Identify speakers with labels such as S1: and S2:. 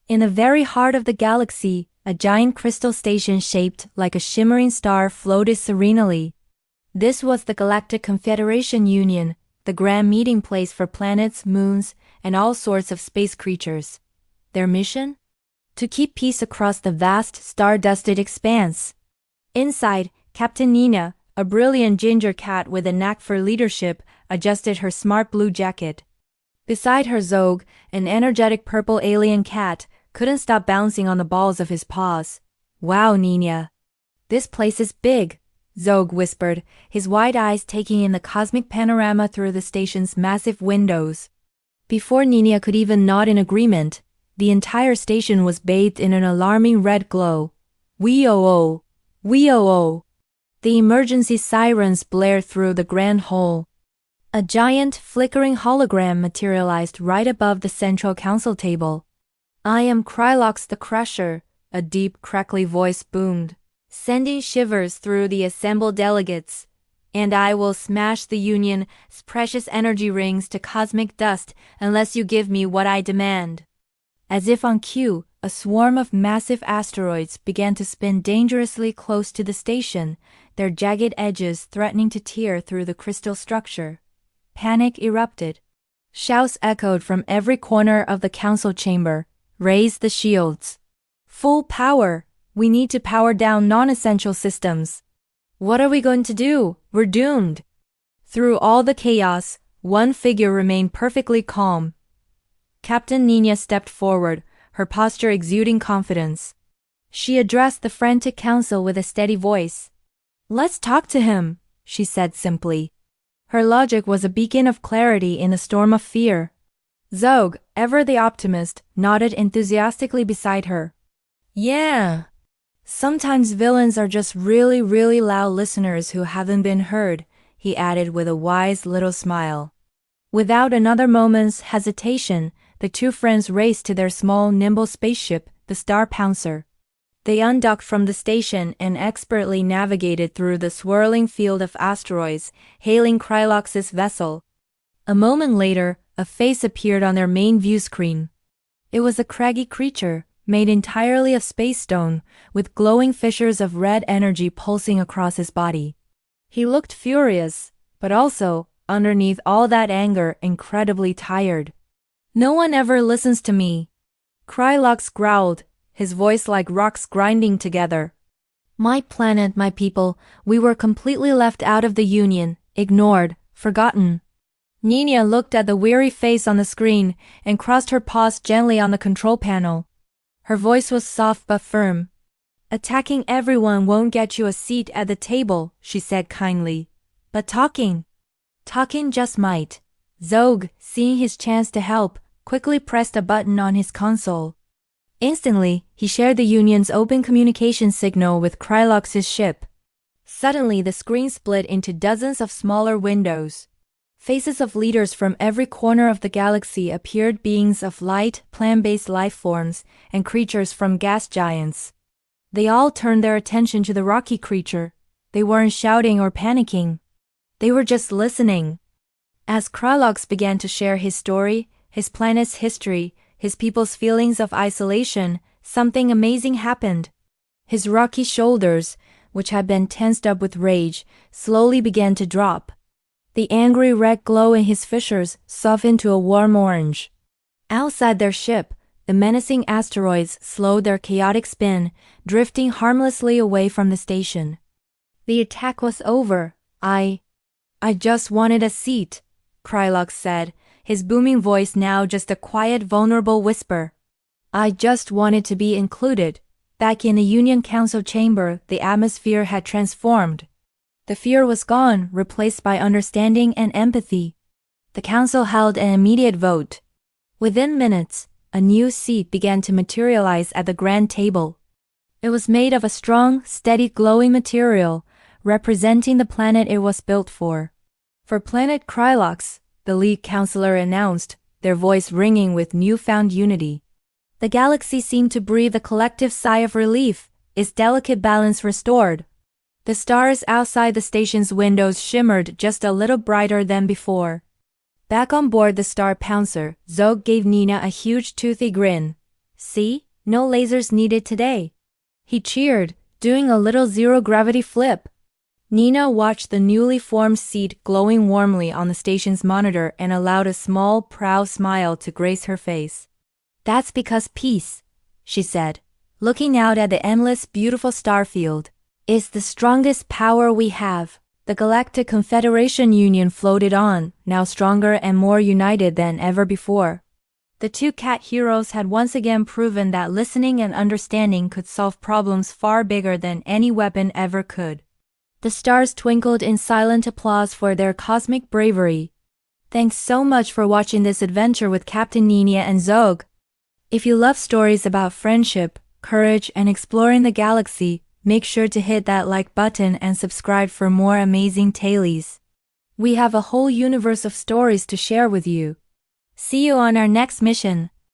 S1: In the very heart of the galaxy, a giant crystal station shaped like a shimmering star floated serenely. This was the Galactic Confederation Union, the grand meeting place for planets, moons, and all sorts of space creatures. Their mission? To keep peace across the vast, star-dusted expanse. Inside, Captain Nina, a brilliant ginger cat with a knack for leadership, adjusted her smart blue jacket. Beside her Zog, an energetic purple alien cat, couldn't stop bouncing on the balls of his paws. Wow, Nina. This place is big, Zog whispered, his wide eyes taking in the cosmic panorama through the station's massive windows. Before Nina could even nod in agreement, the entire station was bathed in an alarming red glow. Wee-oh-oh! Wee-oh-oh! The emergency sirens blared through the grand hall. A giant, flickering hologram materialized right above the central council table. "I am Krylox the Crusher," a deep, crackly voice boomed, sending shivers through the assembled delegates. "And I will smash the Union's precious energy rings to cosmic dust unless you give me what I demand." As if on cue, a swarm of massive asteroids began to spin dangerously close to the station, their jagged edges threatening to tear through the crystal structure. Panic erupted. Shouts echoed from every corner of the council chamber. "Raise the shields. Full power. We need to power down non-essential systems. What are we going to do? We're doomed." Through all the chaos, one figure remained perfectly calm. Captain Nina stepped forward, her posture exuding confidence. She addressed the frantic council with a steady voice. "Let's talk to him," she said simply. Her logic was a beacon of clarity in a storm of fear. Zog, ever the optimist, nodded enthusiastically beside her. "Yeah. Sometimes villains are just really, really loud listeners who haven't been heard," he added with a wise little smile. Without another moment's hesitation, the two friends raced to their small, nimble spaceship, the Star Pouncer. They undocked from the station and expertly navigated through the swirling field of asteroids, hailing Krylox's vessel. A moment later, a face appeared on their main view screen. It was a craggy creature, made entirely of space stone, with glowing fissures of red energy pulsing across his body. He looked furious, but also, underneath all that anger, incredibly tired. "No one ever listens to me," Krylox growled, his voice like rocks grinding together. "My planet, my people, we were completely left out of the Union, ignored, forgotten." Nina looked at the weary face on the screen and crossed her paws gently on the control panel. Her voice was soft but firm. "Attacking everyone won't get you a seat at the table," she said kindly. "But talking just might." Zog, seeing his chance to help, quickly pressed a button on his console. Instantly, he shared the Union's open communication signal with Krylox's ship. Suddenly, the screen split into dozens of smaller windows. Faces of leaders from every corner of the galaxy appeared, beings of light, plant-based life forms, and creatures from gas giants. They all turned their attention to the rocky creature. They weren't shouting or panicking. They were just listening. As Krylox began to share his story, his planet's history, his people's feelings of isolation, something amazing happened. His rocky shoulders, which had been tensed up with rage, slowly began to drop. The angry red glow in his fissures softened to a warm orange. Outside their ship, the menacing asteroids slowed their chaotic spin, drifting harmlessly away from the station. "The attack was over. I just wanted a seat," Krylox said, his booming voice now just a quiet, vulnerable whisper. "I just wanted to be included." Back in the Union Council chamber, the atmosphere had transformed. The fear was gone, replaced by understanding and empathy. The council held an immediate vote. Within minutes, a new seat began to materialize at the grand table. It was made of a strong, steady, glowing material, representing the planet it was built for. "For planet Krylox," the lead counselor announced, their voice ringing with newfound unity. The galaxy seemed to breathe a collective sigh of relief, its delicate balance restored. The stars outside the station's windows shimmered just a little brighter than before. Back on board the Star Pouncer, Zog gave Nina a huge toothy grin. See? No lasers needed today. He cheered, doing a little zero-gravity flip. Nina watched the newly formed seat glowing warmly on the station's monitor and allowed a small, proud smile to grace her face. That's because peace, she said, looking out at the endless, beautiful starfield, is the strongest power we have. The Galactic Confederation Union floated on, now stronger and more united than ever before. The two cat heroes had once again proven that listening and understanding could solve problems far bigger than any weapon ever could. The stars twinkled in silent applause for their cosmic bravery. Thanks so much for watching this adventure with Captain Nina and Zog. If you love stories about friendship, courage, and exploring the galaxy, make sure to hit that like button and subscribe for more amazing tales. We have a whole universe of stories to share with you. See you on our next mission.